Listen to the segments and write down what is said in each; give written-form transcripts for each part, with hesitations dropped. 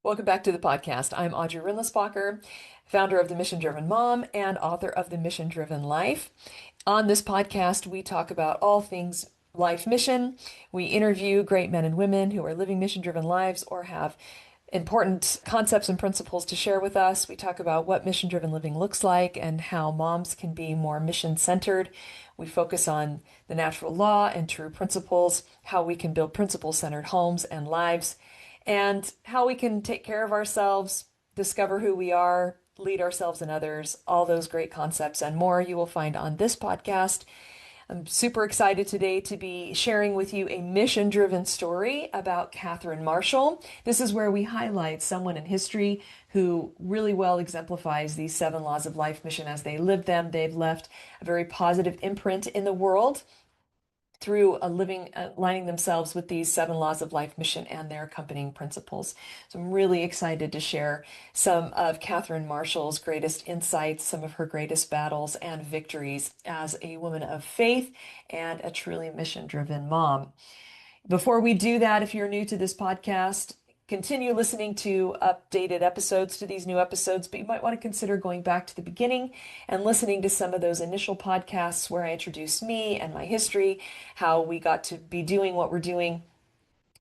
Welcome back to the podcast. I'm Audrey, founder of The Mission Driven Mom and author of The Mission Driven Life. On this podcast, we talk about all things life mission. We interview great men and women who are living mission driven lives or have important concepts and principles to share with us. We talk about what mission driven living looks like and how moms can be more mission centered. We focus on the natural law and true principles, how we can build principle centered homes and lives, and how we can take care of ourselves, discover who we are, lead ourselves and others. All those great concepts and more you will find on this podcast. I'm super excited today to be sharing with you a mission-driven story about Catherine Marshall. This is where we highlight someone in history who really well exemplifies these 7 laws of life mission as they lived them. They've left a very positive imprint in the world through aligning themselves with these 7 laws of life mission and their accompanying principles. So I'm really excited to share some of Catherine Marshall's greatest insights, some of her greatest battles and victories as a woman of faith and a truly mission-driven mom. Before we do that, if you're new to this podcast, continue listening to updated episodes to these new episodes, but you might want to consider going back to the beginning and listening to some of those initial podcasts where I introduce me and my history, how we got to be doing what we're doing,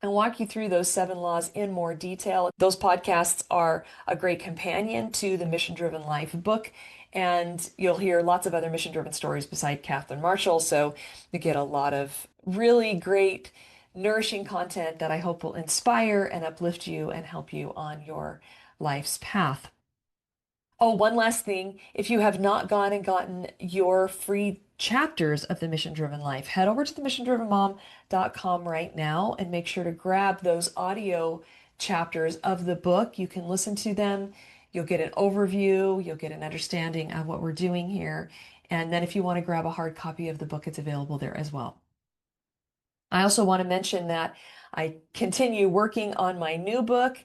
and walk you through those 7 laws in more detail. Those podcasts are a great companion to the Mission Driven Life book, and you'll hear lots of other mission driven stories beside Catherine Marshall. So you get a lot of really great nourishing content that I hope will inspire and uplift you and help you on your life's path. Oh, one last thing. If you have not gone and gotten your free chapters of the Mission Driven Life, head over to themissiondrivenmom.com right now and make sure to grab those audio chapters of the book. You can listen to them. You'll get an overview. You'll get an understanding of what we're doing here. And then if you want to grab a hard copy of the book, it's available there as well. I also want to mention that I continue working on my new book,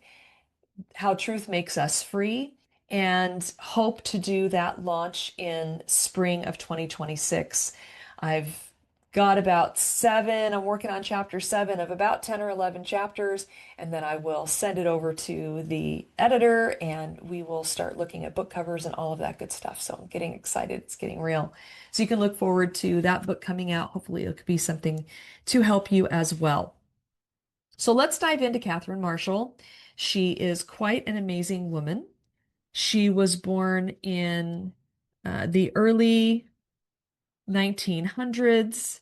How Truth Makes Us Free, and hope to do that launch in spring of 2026. I've got about 7, I'm working on chapter 7 of about 10 or 11 chapters, and then I will send it over to the editor and we will start looking at book covers and all of that good stuff. So I'm getting excited. It's getting real. So you can look forward to that book coming out. Hopefully it could be something to help you as well. So let's dive into Catherine Marshall. She is quite an amazing woman. She was born in the early 1900s,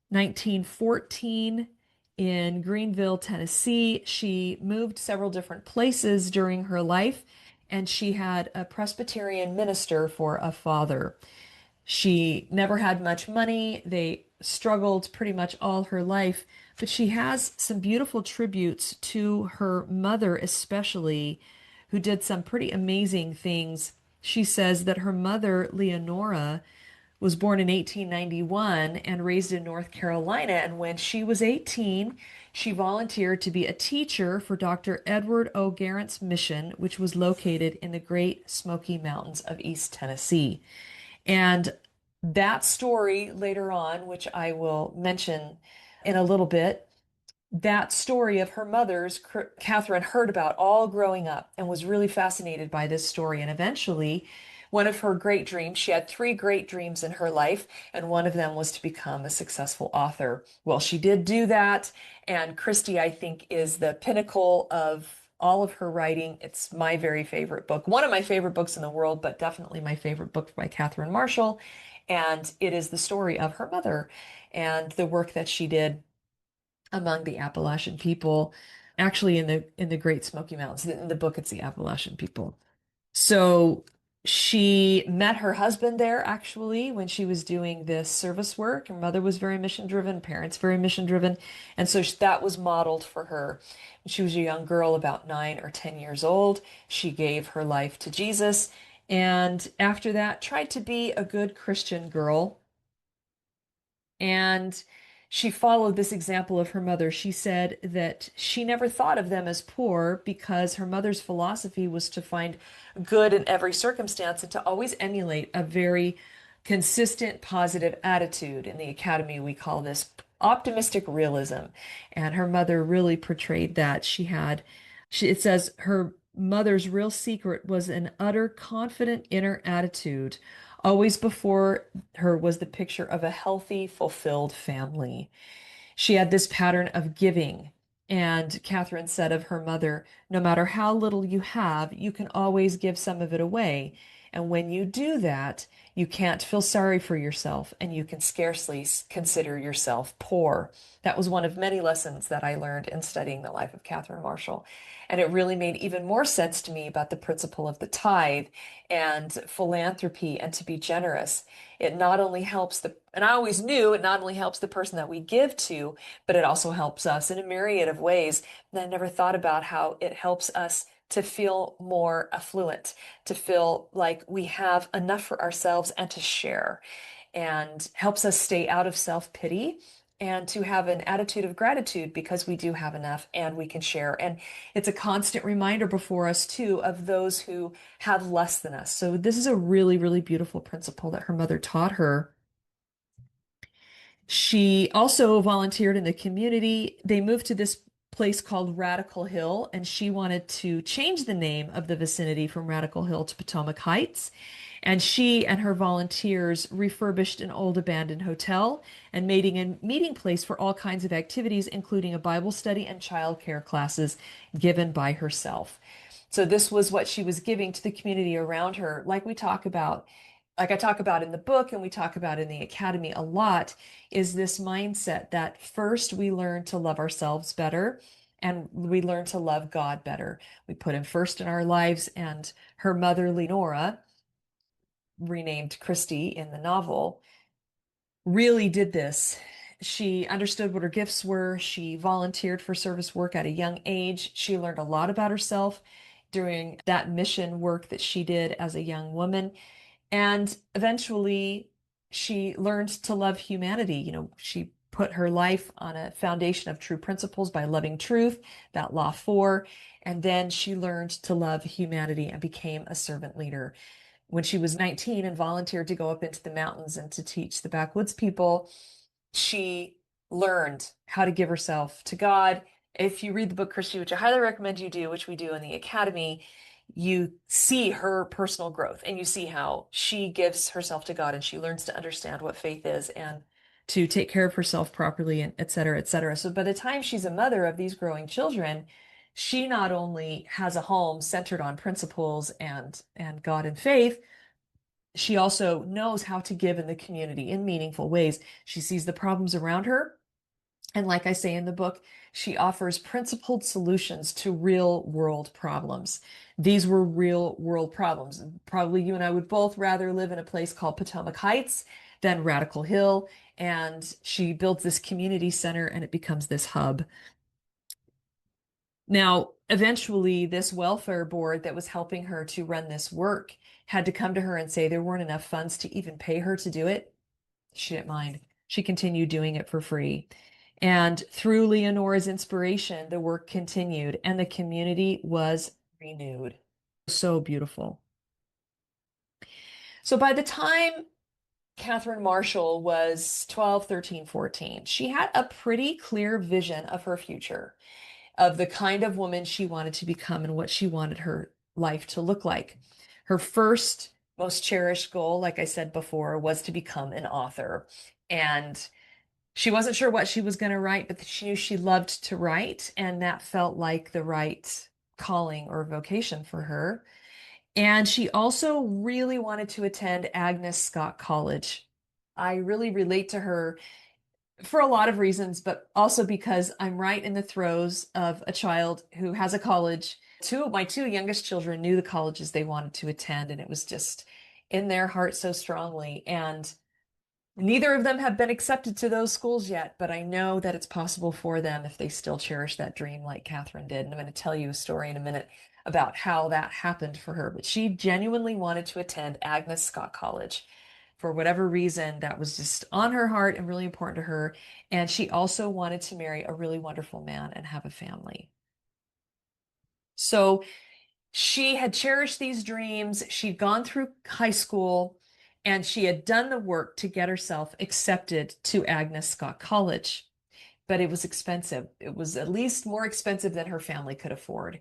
1914 in Greenville, Tennessee. She moved several different places during her life, and she had a Presbyterian minister for a father. She never had much money. They struggled pretty much all her life, but she has some beautiful tributes to her mother, especially, who did some pretty amazing things. She says that her mother, Leonora, was born in 1891 and raised in North Carolina. And when she was 18, she volunteered to be a teacher for Dr. Edward O. Garrett's mission, which was located in the Great Smoky Mountains of East Tennessee. And that story later on, which I will mention in a little bit, that story of her mother's, Catherine heard about all growing up and was really fascinated by this story. And eventually, one of her great dreams, she had 3 great dreams in her life, and one of them was to become a successful author. Well, she did do that. And Christie, I think, is the pinnacle of all of her writing. It's my very favorite book, one of my favorite books in the world, but definitely my favorite book by Catherine Marshall. And it is the story of her mother and the work that she did among the Appalachian people, actually in the Great Smoky Mountains. In the book, it's the Appalachian people. So she met her husband there actually when she was doing this service work. Her mother was very mission driven, parents very mission driven, and so that was modeled for her. When she was a young girl, about 9 or 10 years old, she gave her life to Jesus, and after that tried to be a good Christian girl. And she followed this example of her mother. She said that she never thought of them as poor because her mother's philosophy was to find good in every circumstance and to always emulate a very consistent, positive attitude. In the academy, we call this optimistic realism. And her mother really portrayed that. She had It says her mother's real secret was an utter confident inner attitude. Always before her was the picture of a healthy, fulfilled family. She had this pattern of giving. And Catherine said of her mother, no matter how little you have, you can always give some of it away. And when you do that, you can't feel sorry for yourself and you can scarcely consider yourself poor. That was one of many lessons that I learned in studying the life of Catherine Marshall. And it really made even more sense to me about the principle of the tithe and philanthropy and to be generous. It not only helps and I always knew it not only helps the person that we give to, but it also helps us in a myriad of ways. And I never thought about how it helps us to feel more affluent, to feel like we have enough for ourselves and to share, and helps us stay out of self-pity and to have an attitude of gratitude because we do have enough and we can share. And it's a constant reminder before us too of those who have less than us. So this is a really, really beautiful principle that her mother taught her. She also volunteered in the community. They moved to this place called Radical Hill, and she wanted to change the name of the vicinity from Radical Hill to Potomac Heights. And she and her volunteers refurbished an old abandoned hotel and made a meeting place for all kinds of activities, including a Bible study and childcare classes given by herself. So this was what she was giving to the community around her, like I talk about in the book and we talk about in the academy a lot, is this mindset that first we learn to love ourselves better and we learn to love God better. We put him first in our lives, and her mother, Lenora, renamed Christy in the novel, really did this. She understood what her gifts were. She volunteered for service work at a young age. She learned a lot about herself during that mission work that she did as a young woman. And eventually, she learned to love humanity. She put her life on a foundation of true principles by loving truth, that law four. And then she learned to love humanity and became a servant leader when she was 19 and volunteered to go up into the mountains and to teach the backwoods people. She learned how to give herself to God. If you read the book Christy, which I highly recommend you do, which we do in the academy, you see her personal growth and you see how she gives herself to God and she learns to understand what faith is and to take care of herself properly, and et cetera, et cetera. So by the time she's a mother of these growing children, she not only has a home centered on principles and God and faith, she also knows how to give in the community in meaningful ways. She sees the problems around her. And like I say in the book, she offers principled solutions to real world problems. These were real world problems. Probably you and I would both rather live in a place called Potomac Heights than Radical Hill. And she builds this community center and it becomes this hub. Now, eventually, this welfare board that was helping her to run this work had to come to her and say there weren't enough funds to even pay her to do it. She didn't mind. She continued doing it for free. And through Leonora's inspiration, the work continued and the community was renewed. So beautiful. So by the time Catherine Marshall was 12, 13, 14, she had a pretty clear vision of her future, of the kind of woman she wanted to become and what she wanted her life to look like. Her first, most cherished goal, like I said before, was to become an author. And she wasn't sure what she was going to write, but she knew she loved to write, and that felt like the right calling or vocation for her. And she also really wanted to attend Agnes Scott College. I really relate to her for a lot of reasons, but also because I'm right in the throes of a child who has a college. My two youngest children knew the colleges they wanted to attend, and it was just in their heart so strongly. And neither of them have been accepted to those schools yet, but I know that it's possible for them if they still cherish that dream like Catherine did. And I'm going to tell you a story in a minute about how that happened for her. But she genuinely wanted to attend Agnes Scott College. For whatever reason, that was just on her heart and really important to her. And she also wanted to marry a really wonderful man and have a family. So she had cherished these dreams. She'd gone through high school and she had done the work to get herself accepted to Agnes Scott College. but it was expensive. It was at least more expensive than her family could afford.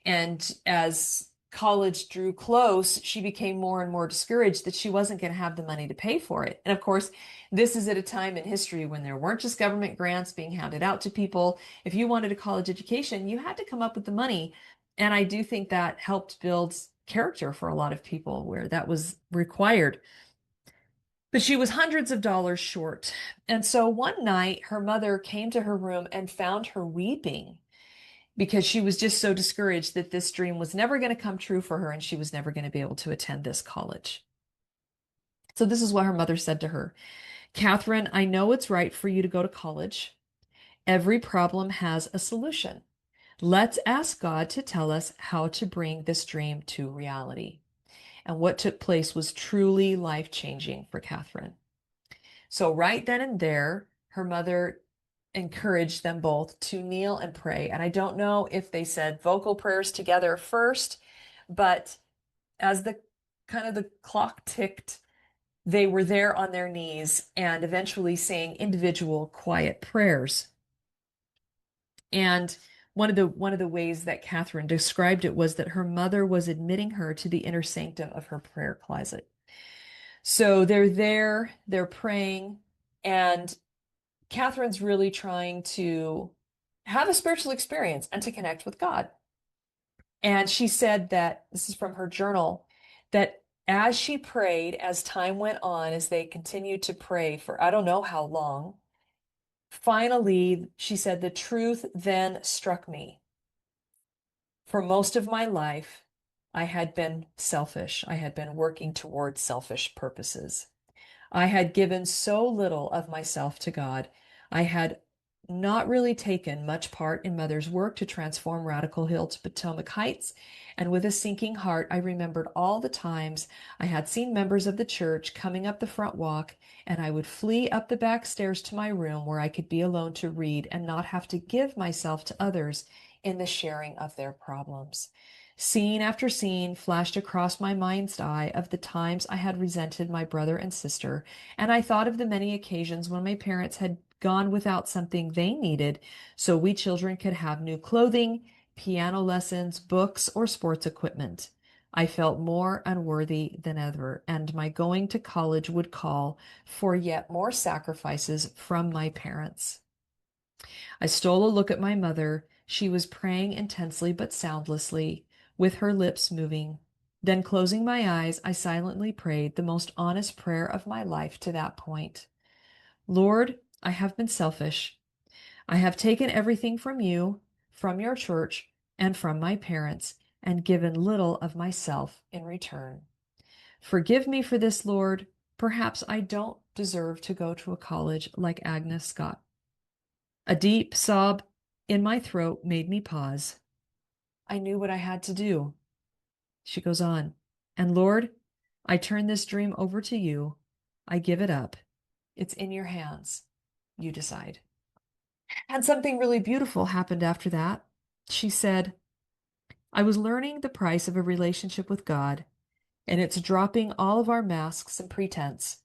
And as college drew close, she became more and more discouraged that she wasn't going to have the money to pay for it. And of course, this is at a time in history when there weren't just government grants being handed out to people. If you wanted a college education, you had to come up with the money. And I do think that helped build character for a lot of people where that was required. But she was hundreds of dollars short. And so one night, her mother came to her room and found her weeping because she was just so discouraged that this dream was never going to come true for her and she was never going to be able to attend this college. So this is what her mother said to her. Catherine, I know it's right for you to go to college. Every problem has a solution. Let's ask God to tell us how to bring this dream to reality. And what took place was truly life-changing for Catherine. So right then and there, her mother encouraged them both to kneel and pray. And I don't know if they said vocal prayers together first, but as the kind of the clock ticked, they were there on their knees and eventually saying individual quiet prayers. And one of the ways that Catherine described it was that her mother was admitting her to the inner sanctum of her prayer closet. So they're there, they're praying, and Catherine's really trying to have a spiritual experience and to connect with God. And she said that, this is from her journal, that as she prayed, as time went on, as they continued to pray for I don't know how long, finally, she said, the truth then struck me. For most of my life, I had been selfish. I had been working towards selfish purposes. I had given so little of myself to God. I had not really taken much part in Mother's work to transform Radical Hill to Potomac Heights, and with a sinking heart, I remembered all the times I had seen members of the church coming up the front walk, and I would flee up the back stairs to my room where I could be alone to read and not have to give myself to others in the sharing of their problems. Scene after scene flashed across my mind's eye of the times I had resented my brother and sister, and I thought of the many occasions when my parents had gone without something they needed so we children could have new clothing, piano lessons, books, or sports equipment. I felt more unworthy than ever, and my going to college would call for yet more sacrifices from my parents. I stole a look at my mother. She was praying intensely but soundlessly, with her lips moving. Then, closing my eyes, I silently prayed the most honest prayer of my life to that point. Lord, I have been selfish. I have taken everything from you, from your church, and from my parents, and given little of myself in return. Forgive me for this, Lord. Perhaps I don't deserve to go to a college like Agnes Scott. A deep sob in my throat made me pause. I knew what I had to do. She goes on, and Lord, I turn this dream over to you. I give it up. It's in your hands. You decide. And something really beautiful happened after that. She said, I was learning the price of a relationship with God, and it's dropping all of our masks and pretense.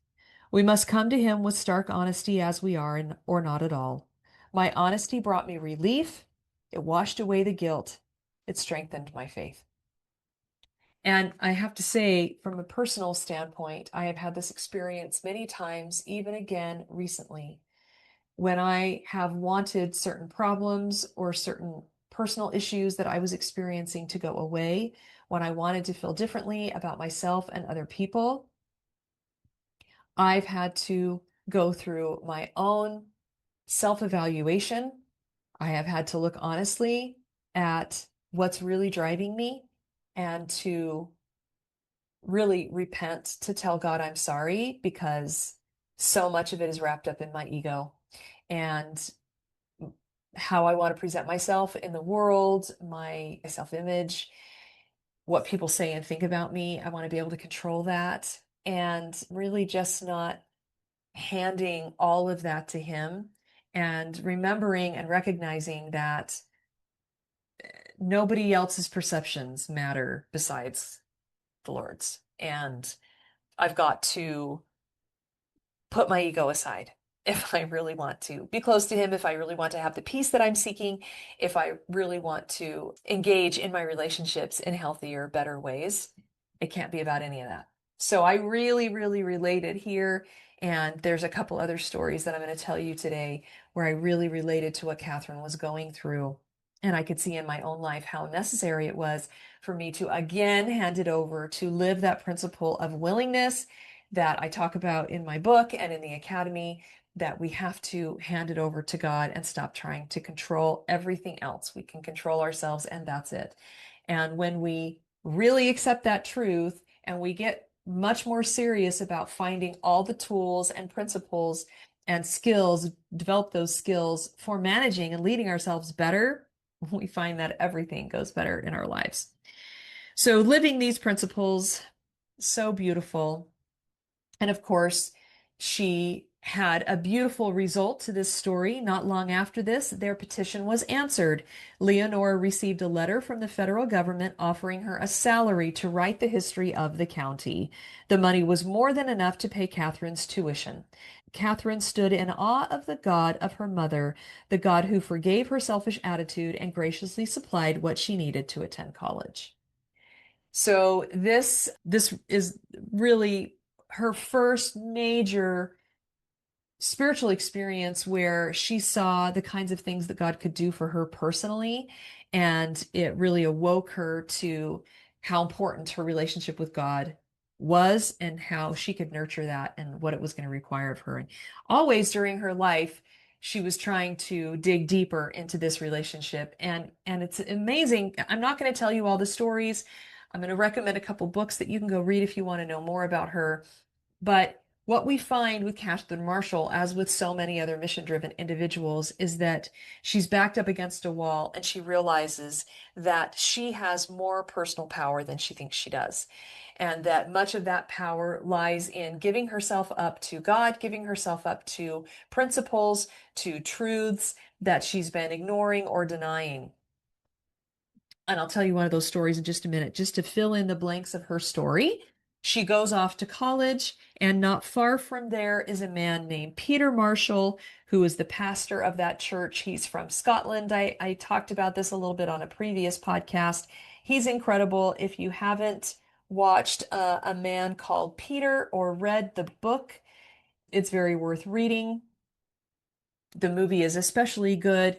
We must come to Him with stark honesty as we are, or not at all. My honesty brought me relief. It washed away the guilt. It strengthened my faith. And I have to say, from a personal standpoint, I have had this experience many times, even again recently, when I have wanted certain problems or certain personal issues that I was experiencing to go away, when I wanted to feel differently about myself and other people, I've had to go through my own self-evaluation. I have had to look honestly at what's really driving me and to really repent, to tell God I'm sorry, because so much of it is wrapped up in my ego and how I want to present myself in the world, my self-image, what people say and think about me. I want to be able to control that and really just not handing all of that to Him and remembering and recognizing that nobody else's perceptions matter besides the Lord's. And I've got to put my ego aside if I really want to be close to him, if I really want to have the peace that I'm seeking, if I really want to engage in my relationships in healthier, better ways. It can't be about any of that. So I really, really related here. And there's a couple other stories that I'm going to tell you today where I really related to what Catherine was going through. And I could see in my own life how necessary it was for me to again hand it over to live that principle of willingness that I talk about in my book and in the academy, that we have to hand it over to God and stop trying to control everything else. We can control ourselves and that's it. And when we really accept that truth and we get much more serious about finding all the tools and principles and skills, develop those skills for managing and leading ourselves better, we find that everything goes better in our lives. So living these principles, so beautiful. And of course, she had a beautiful result to this story. Not long after this, their petition was answered. Leonora received a letter from the federal government offering her a salary to write the history of the county. The money was more than enough to pay Catherine's tuition. Catherine stood in awe of the God of her mother, the God who forgave her selfish attitude and graciously supplied what she needed to attend college. So this is really her first major spiritual experience where she saw the kinds of things that God could do for her personally, and it really awoke her to how important her relationship with God was and how she could nurture that and what it was going to require of her. And always during her life, she was trying to dig deeper into this relationship, and it's amazing. I'm not going to tell you all the stories. I'm going to recommend a couple books that you can go read if you want to know more about her. But what we find with Catherine Marshall, as with so many other mission-driven individuals, is that she's backed up against a wall and she realizes that she has more personal power than she thinks she does. And that much of that power lies in giving herself up to God, giving herself up to principles, to truths that she's been ignoring or denying. And I'll tell you one of those stories in just a minute. Just to fill in the blanks of her story, she goes off to college, and not far from there is a man named Peter Marshall, who is the pastor of that church. He's from Scotland. I talked about this a little bit on a previous podcast. He's incredible. If you haven't watched A Man Called Peter or read the book, it's very worth reading. The movie is especially good,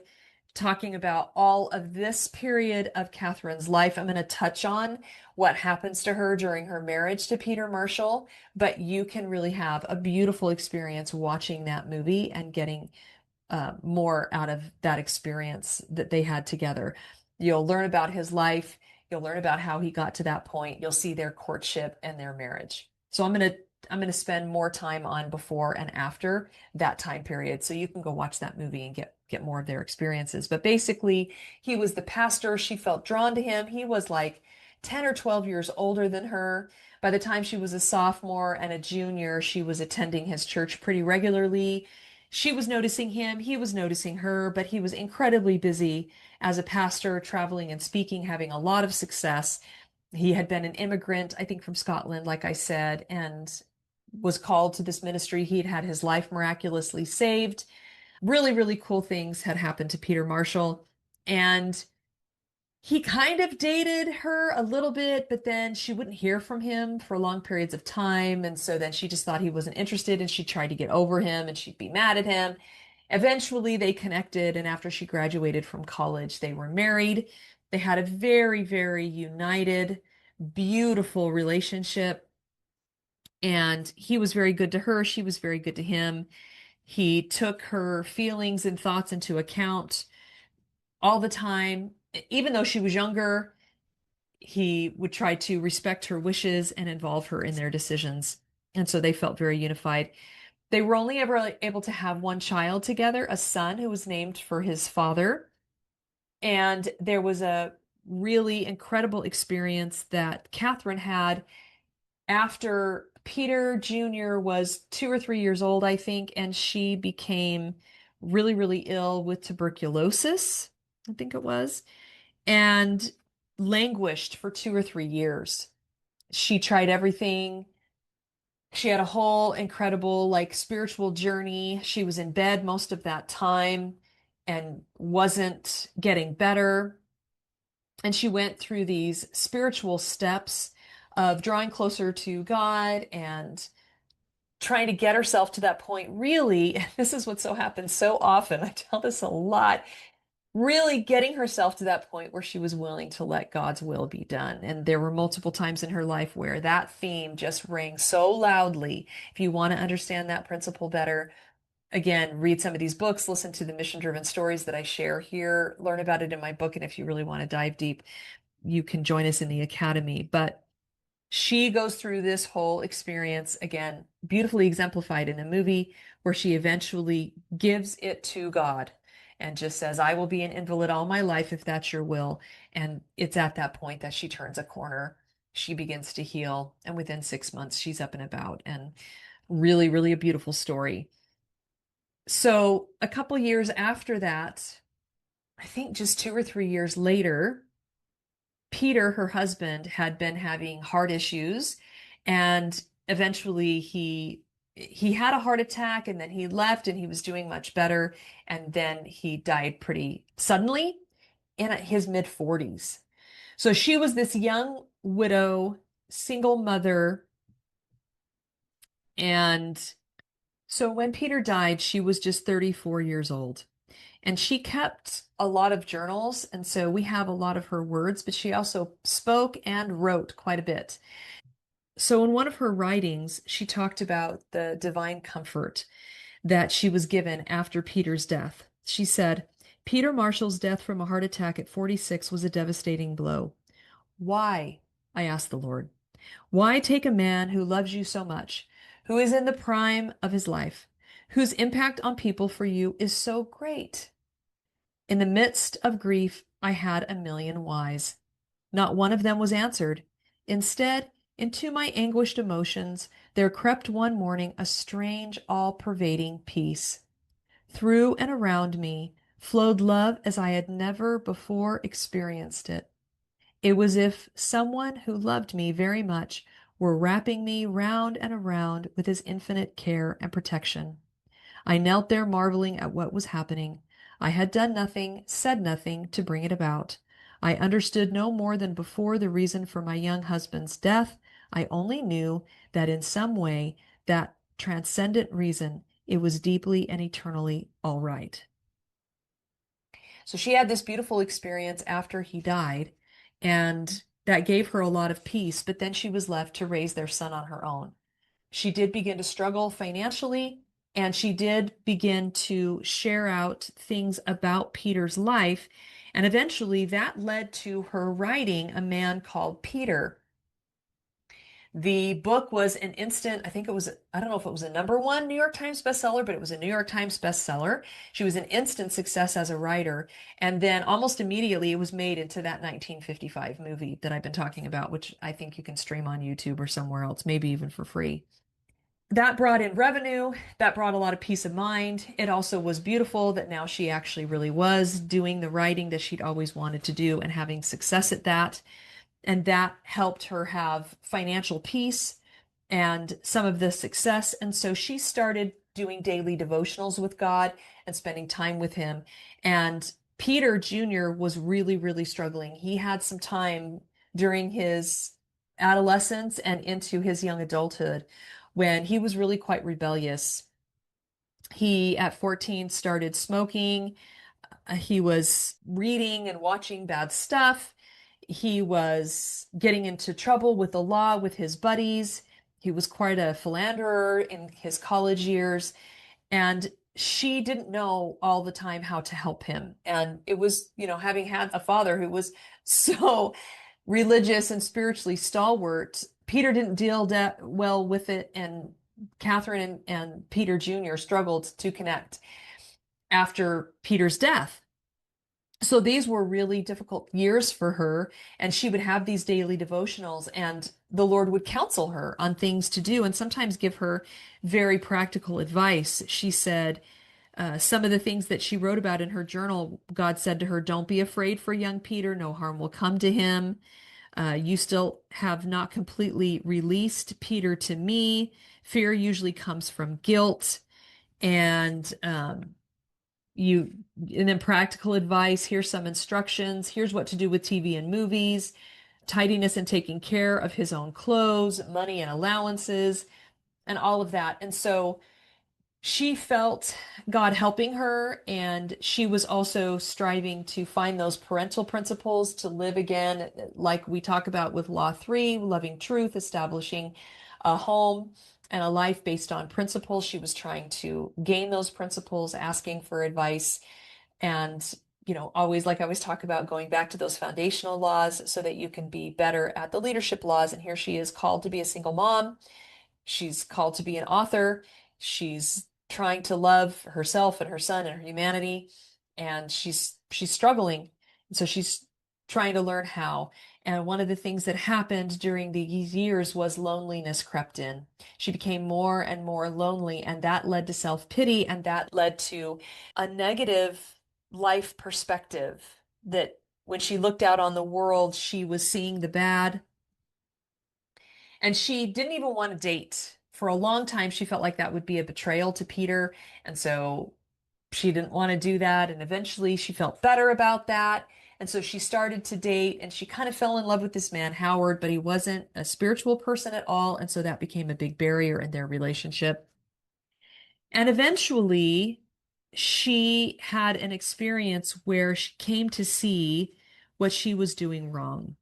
talking about all of this period of Catherine's life. I'm going to touch on what happens to her during her marriage to Peter Marshall, but you can really have a beautiful experience watching that movie and getting more out of that experience that they had together. You'll learn about his life. You'll learn about how he got to that point. You'll see their courtship and their marriage. So I'm going to spend more time on before and after that time period. So you can go watch that movie and get more of their experiences. But basically, he was the pastor. She felt drawn to him. He was like 10 or 12 years older than her. By the time she was a sophomore and a junior, she was attending his church pretty regularly. She was noticing him, he was noticing her, but he was incredibly busy as a pastor, traveling and speaking, having a lot of success. He had been an immigrant, I think from Scotland, like I said, and was called to this ministry. He had had his life miraculously saved. Really, really cool things had happened to Peter Marshall. And he kind of dated her a little bit, but then she wouldn't hear from him for long periods of time. And so then she just thought he wasn't interested and she tried to get over him and she'd be mad at him. Eventually they connected, and after she graduated from college, they were married. They had a very, very united, beautiful relationship. And he was very good to her. She was very good to him. He took her feelings and thoughts into account all the time. Even though she was younger, he would try to respect her wishes and involve her in their decisions. And so they felt very unified. They were only ever able to have one child together, a son who was named for his father. And there was a really incredible experience that Catherine had after Peter Jr. was 2 or 3 years old, I think, and she became really, really ill with tuberculosis, I think it was, and languished for 2 or 3 years. She tried everything She had a whole incredible, like, spiritual journey. She was in bed most of that time and wasn't getting better. And she went through these spiritual steps of drawing closer to God and trying to get herself to that point. Really, this is what so happens so often. I tell this a lot. Really getting herself to that point where she was willing to let God's will be done. And there were multiple times in her life where that theme just rang so loudly. If you want to understand that principle better, again, read some of these books, listen to the mission driven stories that I share here, learn about it in my book. And if you really want to dive deep, you can join us in the academy. But she goes through this whole experience, again, beautifully exemplified in the movie, where she eventually gives it to God and just says, I will be an invalid all my life if that's your will. And it's at that point that she turns a corner. She begins to heal. And within 6 months, she's up and about. And really, really a beautiful story. So a couple years after that, I think just 2 or 3 years later, Peter, her husband, had been having heart issues, and eventually he had a heart attack, and then he left and he was doing much better, and then he died pretty suddenly in his mid 40s. So she was this young widow, single mother, and so when Peter died, she was just 34 years old. And she kept a lot of journals, and so we have a lot of her words, but she also spoke and wrote quite a bit. So in one of her writings, she talked about the divine comfort that she was given after Peter's death. She said, Peter Marshall's death from a heart attack at 46 was a devastating blow. Why? I asked the Lord. Why take a man who loves you so much, who is in the prime of his life, whose impact on people for you is so great? In the midst of grief, I had a million whys. Not one of them was answered. Instead, into my anguished emotions, there crept one morning a strange, all-pervading peace. Through and around me flowed love as I had never before experienced it. It was as if someone who loved me very much were wrapping me round and around with his infinite care and protection. I knelt there marveling at what was happening. I had done nothing, said nothing to bring it about. I understood no more than before the reason for my young husband's death. I only knew that in some way, that transcendent reason, it was deeply and eternally all right. So she had this beautiful experience after he died, and that gave her a lot of peace, but then she was left to raise their son on her own. She did begin to struggle financially, and she did begin to share out things about Peter's life. And eventually that led to her writing A Man Called Peter. The book was an instant, I think it was, I don't know if it was a #1 New York Times bestseller, but it was a New York Times bestseller. She was an instant success as a writer. And then almost immediately it was made into that 1955 movie that I've been talking about, which I think you can stream on YouTube or somewhere else, maybe even for free. That brought in revenue. That brought a lot of peace of mind. It also was beautiful that now she actually really was doing the writing that she'd always wanted to do and having success at that. And that helped her have financial peace and some of the success. And so she started doing daily devotionals with God and spending time with him. And Peter Jr. was really, really struggling. He had some time during his adolescence and into his young adulthood when he was really quite rebellious. He, at 14, started smoking. He was reading and watching bad stuff. He was getting into trouble with the law with his buddies. He was quite a philanderer in his college years. And she didn't know all the time how to help him. And it was, having had a father who was so religious and spiritually stalwart, Peter didn't deal that well with it. And Catherine and Peter Jr. struggled to connect after Peter's death. So these were really difficult years for her, and she would have these daily devotionals, and the Lord would counsel her on things to do and sometimes give her very practical advice. She said some of the things that she wrote about in her journal, God said to her, don't be afraid for young Peter. No harm will come to him. You still have not completely released Peter to me. Fear usually comes from guilt. And you, and then practical advice. Here's some instructions. Here's what to do with TV and movies, tidiness and taking care of his own clothes, money and allowances, and all of that. And so she felt God helping her, and she was also striving to find those parental principles to live again, like we talk about with Law 3, loving truth, establishing a home and a life based on principles. She was trying to gain those principles, asking for advice, and always, like I always talk about, going back to those foundational laws so that you can be better at the leadership laws. And here she is, called to be a single mom. She's called to be an author. She's trying to love herself and her son and her humanity, and she's struggling. And so she's trying to learn how. And one of the things that happened during these years was loneliness crept in. She became more and more lonely, and that led to self-pity, and that led to a negative life perspective, that when she looked out on the world, she was seeing the bad. And she didn't even want to date. For a long time, she felt like that would be a betrayal to Peter. And so she didn't want to do that. And eventually she felt better about that. And so she started to date, and she kind of fell in love with this man, Howard, but he wasn't a spiritual person at all. And so that became a big barrier in their relationship. And eventually she had an experience where she came to see what she was doing wrong.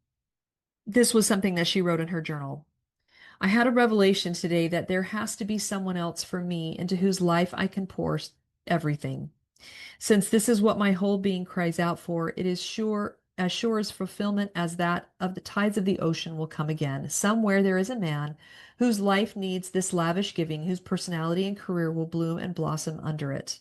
This was something that she wrote in her journal. I had a revelation today that there has to be someone else for me into whose life I can pour everything. Since this is what my whole being cries out for, it is sure as fulfillment as that of the tides of the ocean will come again. Somewhere there is a man whose life needs this lavish giving, whose personality and career will bloom and blossom under it.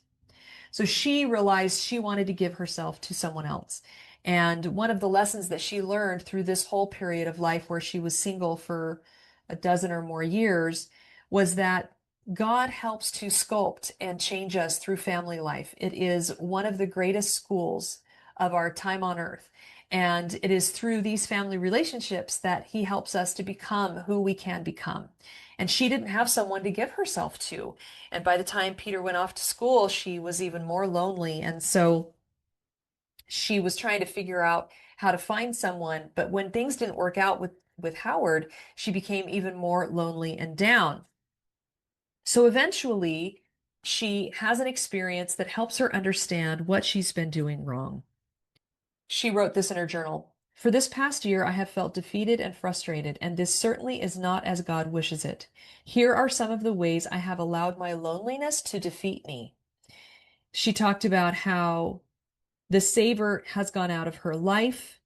So she realized she wanted to give herself to someone else. And one of the lessons that she learned through this whole period of life where she was single for a dozen or more years was that God helps to sculpt and change us through family life. It is one of the greatest schools of our time on earth. And it is through these family relationships that he helps us to become who we can become. And she didn't have someone to give herself to. And by the time Peter went off to school, she was even more lonely. And so she was trying to figure out how to find someone. But when things didn't work out with Howard, she became even more lonely and down. So eventually, she has an experience that helps her understand what she's been doing wrong. She wrote this in her journal. For this past year, I have felt defeated and frustrated, and this certainly is not as God wishes it. Here are some of the ways I have allowed my loneliness to defeat me. She talked about how the savor has gone out of her life.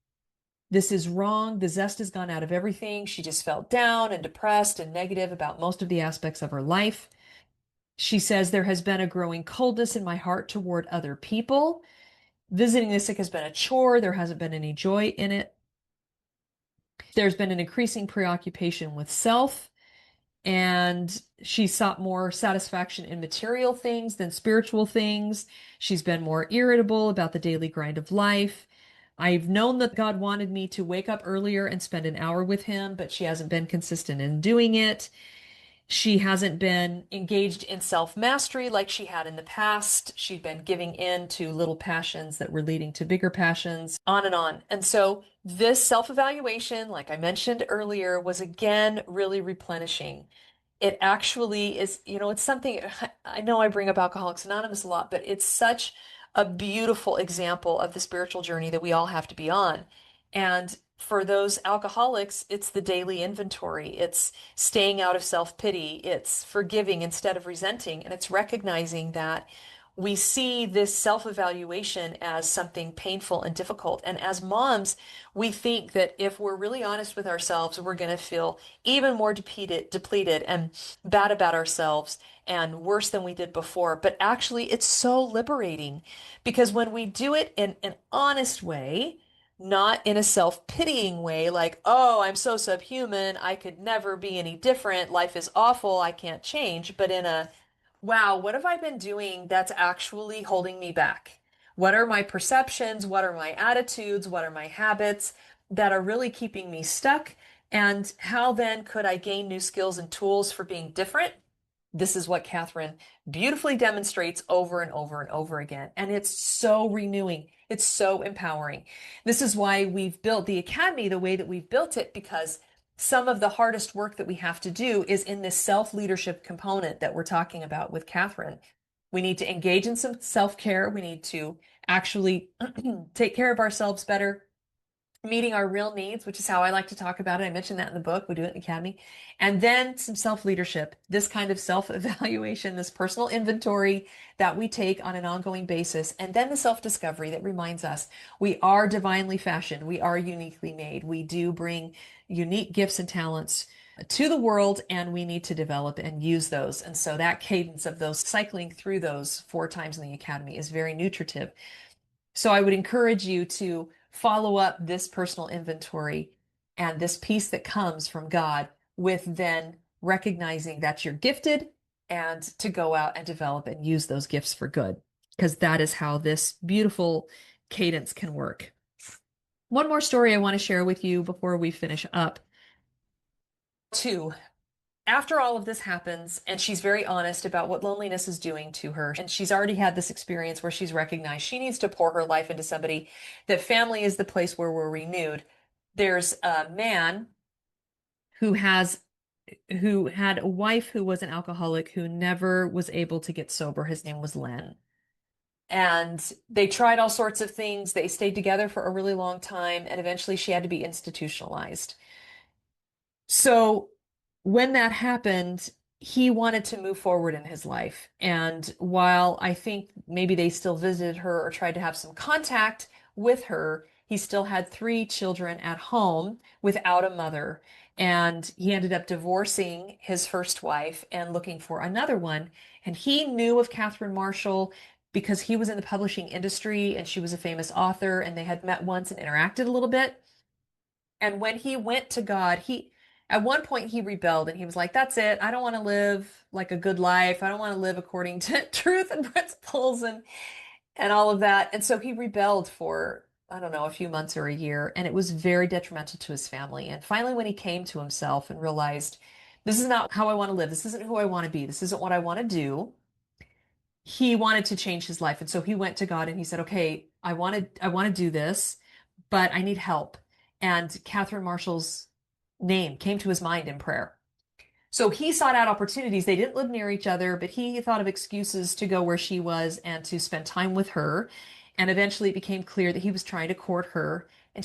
This is wrong. The zest has gone out of everything. She just felt down and depressed and negative about most of the aspects of her life. She says there has been a growing coldness in my heart toward other people. Visiting the sick has been a chore. There hasn't been any joy in it. There's been an increasing preoccupation with self, and she sought more satisfaction in material things than spiritual things. She's been more irritable about the daily grind of life. I've known that God wanted me to wake up earlier and spend an hour with him, but she hasn't been consistent in doing it. She hasn't been engaged in self-mastery like she had in the past. She'd been giving in to little passions that were leading to bigger passions, on and on. And so this self-evaluation, like I mentioned earlier, was again really replenishing. It actually is, it's something, I know I bring up Alcoholics Anonymous a lot, but it's such a beautiful example of the spiritual journey that we all have to be on. And for those alcoholics, it's the daily inventory. It's staying out of self-pity. It's forgiving instead of resenting. And it's recognizing that we see this self-evaluation as something painful and difficult. And as moms, we think that if we're really honest with ourselves, we're going to feel even more depleted and bad about ourselves and worse than we did before. But actually, it's so liberating because when we do it in an honest way, not in a self-pitying way, like, oh, I'm so subhuman, I could never be any different, life is awful, I can't change, but in a, wow, what have I been doing that's actually holding me back? What are my perceptions? What are my attitudes? What are my habits that are really keeping me stuck? And how then could I gain new skills and tools for being different? This is what Catherine beautifully demonstrates over and over and over again. And it's so renewing. It's so empowering. This is why we've built the Academy the way that we've built it, because some of the hardest work that we have to do is in this self-leadership component that we're talking about with Catherine. We need to engage in some self-care. We need to actually take care of ourselves better, meeting our real needs, which is how I like to talk about it. I mentioned that in the book. We do it in the Academy. And then some self-leadership, this kind of self-evaluation, this personal inventory that we take on an ongoing basis. And then the self-discovery that reminds us we are divinely fashioned. We are uniquely made. We do bring unique gifts and talents to the world, and we need to develop and use those. And so that cadence of those cycling through those 4 times in the Academy is very nutritive. So I would encourage you to follow up this personal inventory and this peace that comes from God with then recognizing that you're gifted and to go out and develop and use those gifts for good, because that is how this beautiful cadence can work. One more story I want to share with you before we finish up. Two, after all of this happens, and she's very honest about what loneliness is doing to her, and she's already had this experience where she's recognized she needs to pour her life into somebody, that family is the place where we're renewed. There's a man who had a wife who was an alcoholic who never was able to get sober. His name was Len. And they tried all sorts of things. They stayed together for a really long time, and eventually she had to be institutionalized. So when that happened, he wanted to move forward in his life. And while I think maybe they still visited her or tried to have some contact with her, he still had 3 children at home without a mother. And he ended up divorcing his first wife and looking for another one. And he knew of Catherine Marshall because he was in the publishing industry and she was a famous author, and they had met once and interacted a little bit. And when he went to God, at one point he rebelled and he was like, that's it. I don't want to live like a good life. I don't want to live according to truth and principles and all of that. And so he rebelled for, I don't know, a few months or a year, and it was very detrimental to his family. And finally, when he came to himself and realized, this is not how I want to live. This isn't who I want to be. This isn't what I want to do. He wanted to change his life. And so he went to God and he said, okay, I want to do this, but I need help. And Catherine Marshall's name came to his mind in prayer. So he sought out opportunities. They didn't live near each other, but he thought of excuses to go where she was and to spend time with her. And eventually it became clear that he was trying to court her. And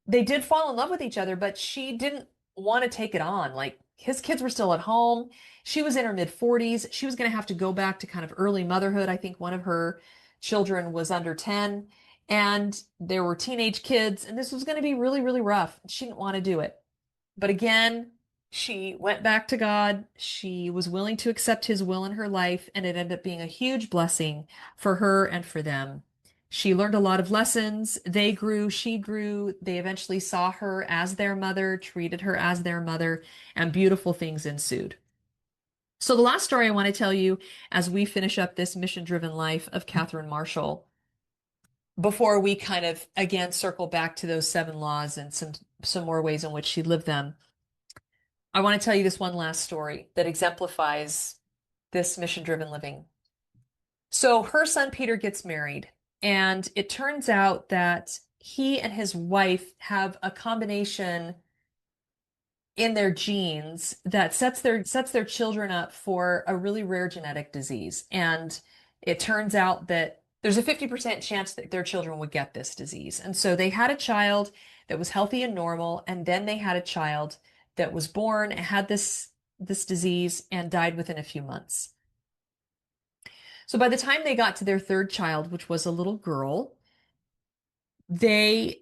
they did fall in love with each other, but she didn't want to take it on. Like, his kids were still at home. She was in her mid 40s. She was going to have to go back to kind of early motherhood. I think one of her children was under 10, and there were teenage kids, and this was going to be really, really rough. She didn't want to do it. But again, she went back to God. She was willing to accept his will in her life, and it ended up being a huge blessing for her and for them. She learned a lot of lessons. They grew, she grew. They eventually saw her as their mother, treated her as their mother, and beautiful things ensued. So the last story I want to tell you as we finish up this mission-driven life of Catherine Marshall, before we kind of again circle back to those 7 laws and some more ways in which she lived them, I want to tell you this one last story that exemplifies this mission-driven living. So her son Peter gets married, and it turns out that he and his wife have a combination in their genes that sets their children up for a really rare genetic disease. And it turns out that there's a 50% chance that their children would get this disease. And so they had a child that was healthy and normal, and then they had a child that was born, had this disease, and died within a few months. So by the time they got to their 3rd child, which was a little girl, they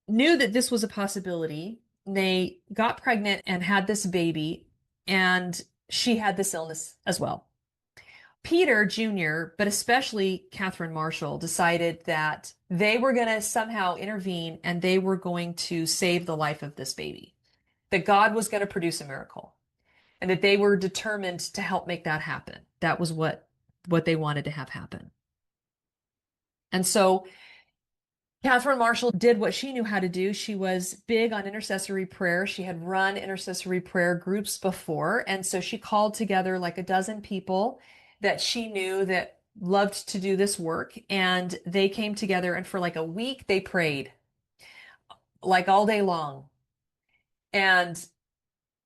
knew that this was a possibility. They got pregnant and had this baby, and she had this illness as well. Peter Jr., but especially Catherine Marshall, decided that they were going to somehow intervene and they were going to save the life of this baby, that God was going to produce a miracle, and that they were determined to help make that happen. That was what they wanted to have happen. And so Catherine Marshall did what she knew how to do. She was big on intercessory prayer. She had run intercessory prayer groups before. And so she called together like a dozen people that she knew that loved to do this work. And they came together, and for like a week, they prayed like all day long. And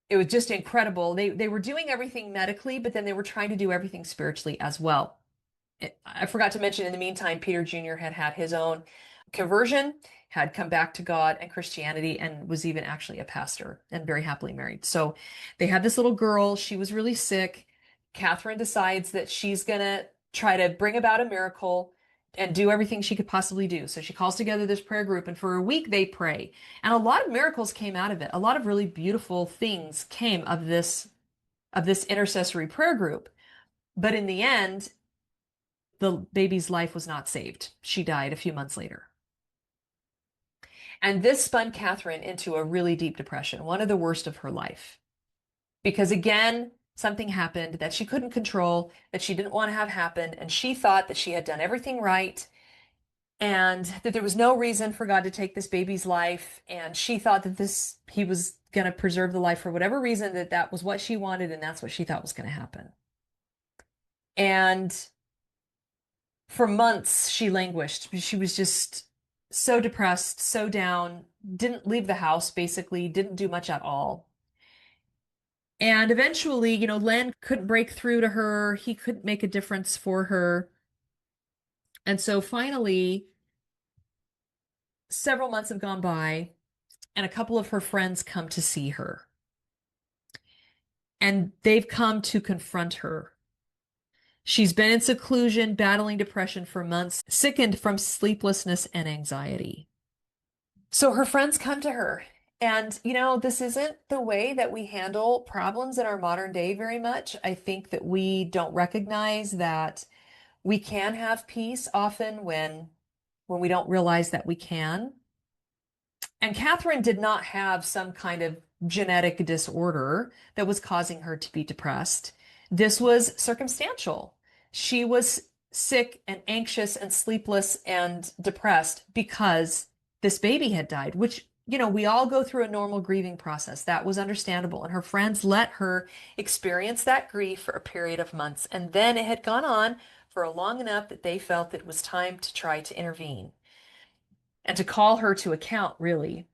it was just incredible. They were doing everything medically, but then they were trying to do everything spiritually as well. I forgot to mention in the meantime, Peter Jr. had had his own conversion, had come back to God and Christianity, and was even actually a pastor and very happily married. So they had this little girl. She was really sick. Catherine decides that she's going to try to bring about a miracle and do everything she could possibly do. So she calls together this prayer group, and for a week they pray. And a lot of miracles came out of it. A lot of really beautiful things came of this intercessory prayer group. But in the end, the baby's life was not saved. She died a few months later. And this spun Catherine into a really deep depression, one of the worst of her life. Because again, something happened that she couldn't control, that she didn't want to have happen. And she thought that she had done everything right and that there was no reason for God to take this baby's life. And she thought that he was going to preserve the life for whatever reason, that was what she wanted. And that's what she thought was going to happen. And for months, she languished. She was just so depressed, so down, didn't leave the house, basically, didn't do much at all. And eventually, Len couldn't break through to her. He couldn't make a difference for her. And so finally, several months have gone by, and a couple of her friends come to see her. And they've come to confront her. She's been in seclusion, battling depression for months, sickened from sleeplessness and anxiety. So her friends come to her. And, this isn't the way that we handle problems in our modern day very much. I think that we don't recognize that we can have peace often when we don't realize that we can. And Catherine did not have some kind of genetic disorder that was causing her to be depressed. This was circumstantial. She was sick and anxious and sleepless and depressed because this baby had died, which, we all go through a normal grieving process. That was understandable. And her friends let her experience that grief for a period of months. And then it had gone on for long enough that they felt that it was time to try to intervene and to call her to account, really.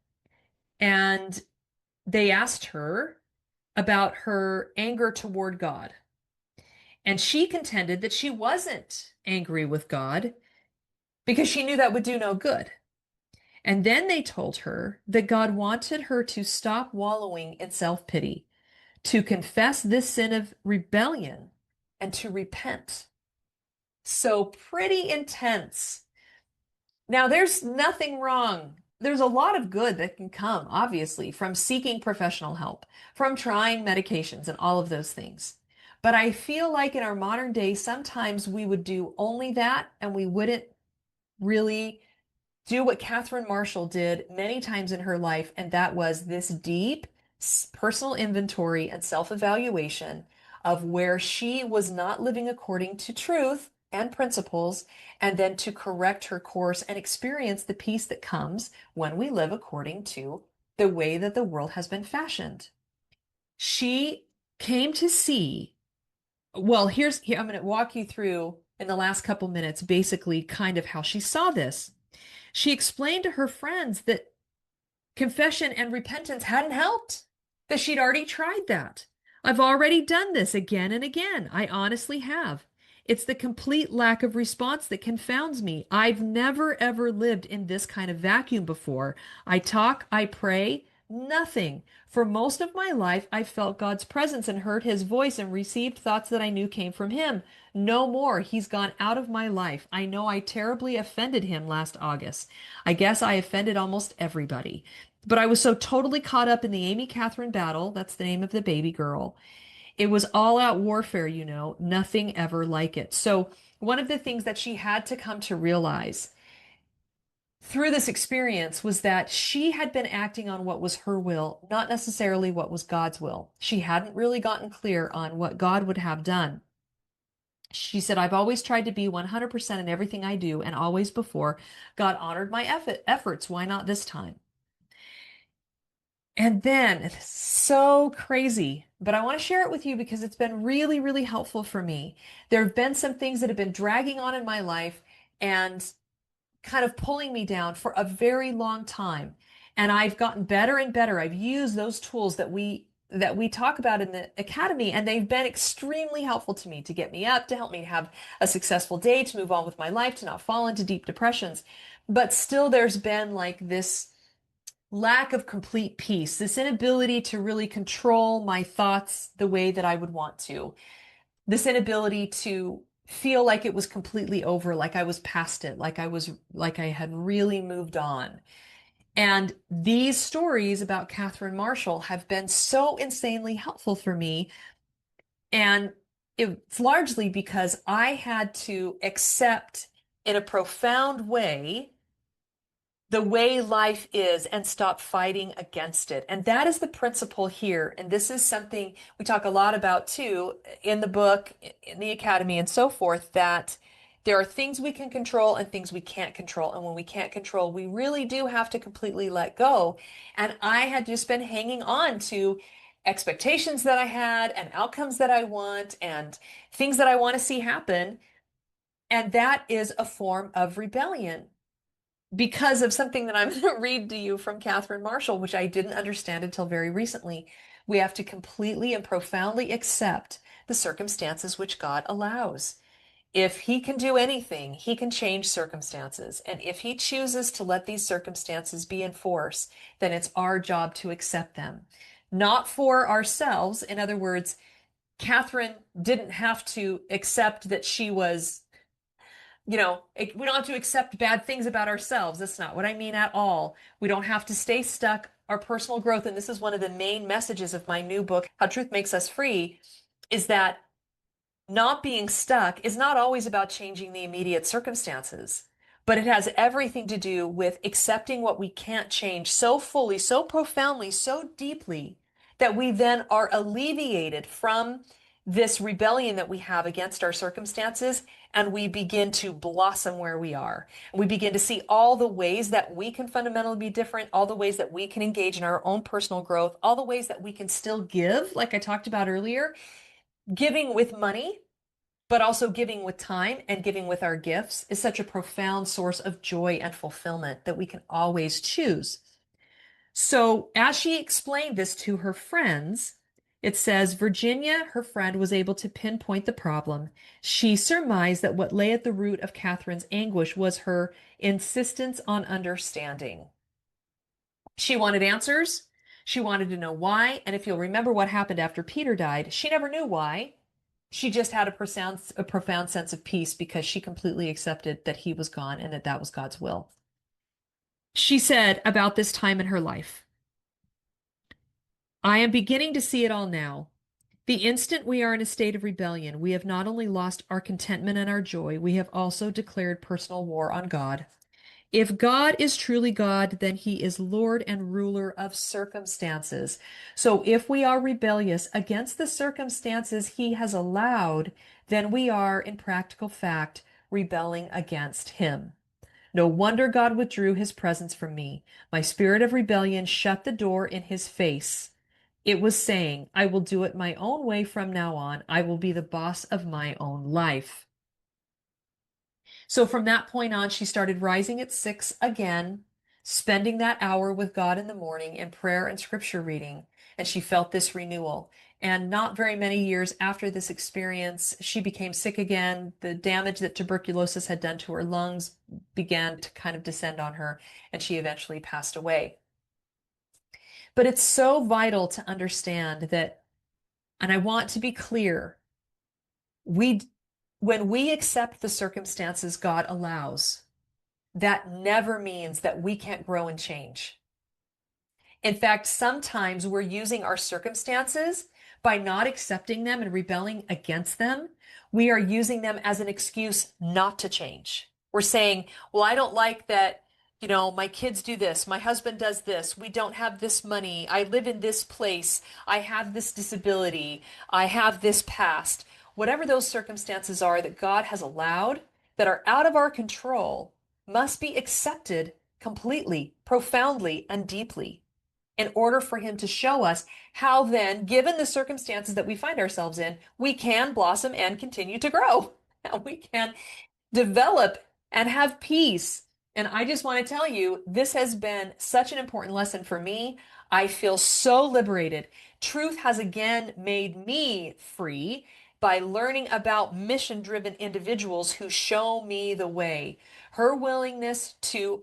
And they asked her about her anger toward God. And she contended that she wasn't angry with God because she knew that would do no good. And then they told her that God wanted her to stop wallowing in self-pity, to confess this sin of rebellion, and to repent. So pretty intense. Now, there's nothing wrong. There's a lot of good that can come, obviously, from seeking professional help, from trying medications and all of those things. But I feel like in our modern day, sometimes we would do only that and we wouldn't really do what Catherine Marshall did many times in her life, and that was this deep personal inventory and self-evaluation of where she was not living according to truth and principles, and then to correct her course and experience the peace that comes when we live according to the way that the world has been fashioned. She came to see, well, here I'm going to walk you through in the last couple minutes, basically kind of how she saw this. She explained to her friends that confession and repentance hadn't helped, that she'd already tried that. I've already done this again and again. I honestly have. It's the complete lack of response that confounds me. I've never, ever lived in this kind of vacuum before. I talk, I pray, nothing. For most of my life, I felt God's presence and heard his voice and received thoughts that I knew came from him. No more. He's gone out of my life. I know I terribly offended him last August. I guess I offended almost everybody. But I was so totally caught up in the Amy Catherine battle, that's the name of the baby girl. It was all out warfare, nothing ever like it. So one of the things that she had to come to realize through this experience was that she had been acting on what was her will, not necessarily what was God's will. She hadn't really gotten clear on what God would have done. She said, I've always tried to be 100% in everything I do and always before. God honored my efforts. Why not this time? And then it's so crazy, but I want to share it with you because it's been really, really helpful for me. There have been some things that have been dragging on in my life and kind of pulling me down for a very long time. And I've gotten better and better. I've used those tools that we talk about in the academy, and they've been extremely helpful to me to get me up, to help me have a successful day, to move on with my life, to not fall into deep depressions. But still, there's been like this lack of complete peace, this inability to really control my thoughts the way that I would want to, this inability to feel like it was completely over, like I was past it, like I had really moved on. And these stories about Catherine Marshall have been so insanely helpful for me. And it's largely because I had to accept in a profound way the way life is and stop fighting against it. And that is the principle here. And this is something we talk a lot about too in the book, in the academy, and so forth, that there are things we can control and things we can't control. And when we can't control, we really do have to completely let go. And I had just been hanging on to expectations that I had and outcomes that I want and things that I want to see happen. And that is a form of rebellion because of something that I'm going to read to you from Catherine Marshall, which I didn't understand until very recently. We have to completely and profoundly accept the circumstances which God allows. If he can do anything, he can change circumstances. And if he chooses to let these circumstances be in force, then it's our job to accept them. Not for ourselves. In other words, Catherine didn't have to accept that she was, we don't have to accept bad things about ourselves. That's not what I mean at all. We don't have to stay stuck. Our personal growth, and this is one of the main messages of my new book, How Truth Makes Us Free, is that not being stuck is not always about changing the immediate circumstances, but it has everything to do with accepting what we can't change so fully, so profoundly, so deeply that we then are alleviated from this rebellion that we have against our circumstances, and we begin to blossom where we are. We begin to see all the ways that we can fundamentally be different, all the ways that we can engage in our own personal growth, all the ways that we can still give, like I talked about earlier, giving with money, but also giving with time and giving with our gifts is such a profound source of joy and fulfillment that we can always choose. So as she explained this to her friends, it says Virginia, her friend, was able to pinpoint the problem. She surmised that what lay at the root of Catherine's anguish was her insistence on understanding. She wanted answers. She wanted to know why. And if you'll remember what happened after Peter died, she never knew why. She just had a profound sense of peace because she completely accepted that he was gone and that that was God's will. She said about this time in her life, I am beginning to see it all now. The instant we are in a state of rebellion, we have not only lost our contentment and our joy, we have also declared personal war on God. If God is truly God, then he is Lord and ruler of circumstances. So if we are rebellious against the circumstances he has allowed, then we are, in practical fact, rebelling against him. No wonder God withdrew his presence from me. My spirit of rebellion shut the door in his face. It was saying, I will do it my own way from now on. I will be the boss of my own life. So from that point on, she started rising at 6 again, spending that hour with God in the morning in prayer and scripture reading. And she felt this renewal. And not very many years after this experience, she became sick again. The damage that tuberculosis had done to her lungs began to kind of descend on her, and she eventually passed away. But it's so vital to understand that, and I want to be clear, we when we accept the circumstances God allows, that never means that we can't grow and change. In fact, sometimes we're using our circumstances by not accepting them and rebelling against them. We are using them as an excuse not to change. We're saying, well, I don't like that, my kids do this, my husband does this, we don't have this money, I live in this place, I have this disability, I have this past. whatever those circumstances are that God has allowed that are out of our control must be accepted completely, profoundly, and deeply in order for him to show us how then, given the circumstances that we find ourselves in, we can blossom and continue to grow. And we can develop and have peace. And I just want to tell you, this has been such an important lesson for me. I feel so liberated. Truth has again made me free by learning about mission driven individuals who show me the way. Her willingness to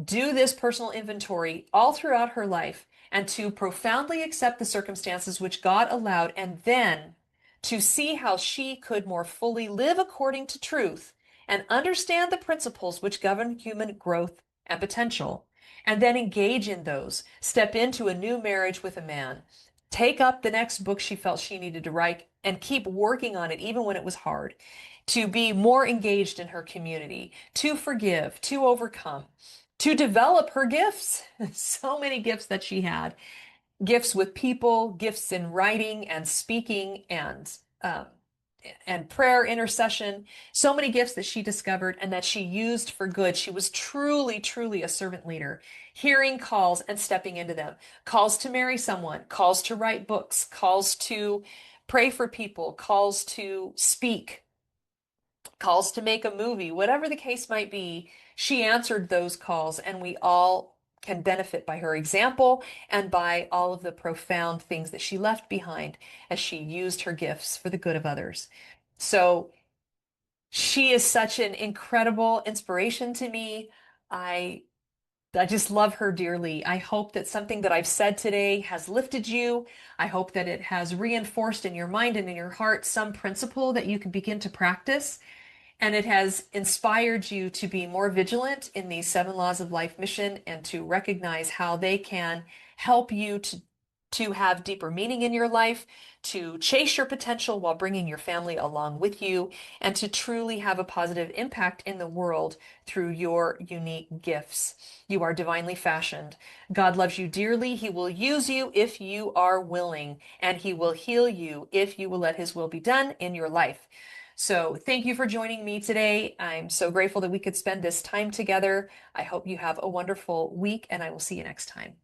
do this personal inventory all throughout her life and to profoundly accept the circumstances which God allowed, and then to see how she could more fully live according to truth and understand the principles which govern human growth and potential, and then engage in those, step into a new marriage with a man, take up the next book she felt she needed to write, and keep working on it even when it was hard, to be more engaged in her community, to forgive, to overcome, to develop her gifts. So many gifts that she had, gifts with people, gifts in writing and speaking and prayer, intercession, so many gifts that she discovered and that she used for good. She was truly, truly a servant leader, hearing calls and stepping into them. Calls to marry someone, calls to write books, calls to pray for people, calls to speak, calls to make a movie, whatever the case might be. She answered those calls, and we all can benefit by her example and by all of the profound things that she left behind as she used her gifts for the good of others. So she is such an incredible inspiration to me. I I just love her dearly. I hope that something that I've said today has lifted you. I hope that it has reinforced in your mind and in your heart some principle that you can begin to practice, and it has inspired you to be more vigilant in these 7 laws of life mission and to recognize how they can help you to have deeper meaning in your life, to chase your potential while bringing your family along with you, and to truly have a positive impact in the world through your unique gifts. You are divinely fashioned. God loves you dearly. He will use you if you are willing, and He will heal you if you will let His will be done in your life. So thank you for joining me today. I'm so grateful that we could spend this time together. I hope you have a wonderful week, and I will see you next time.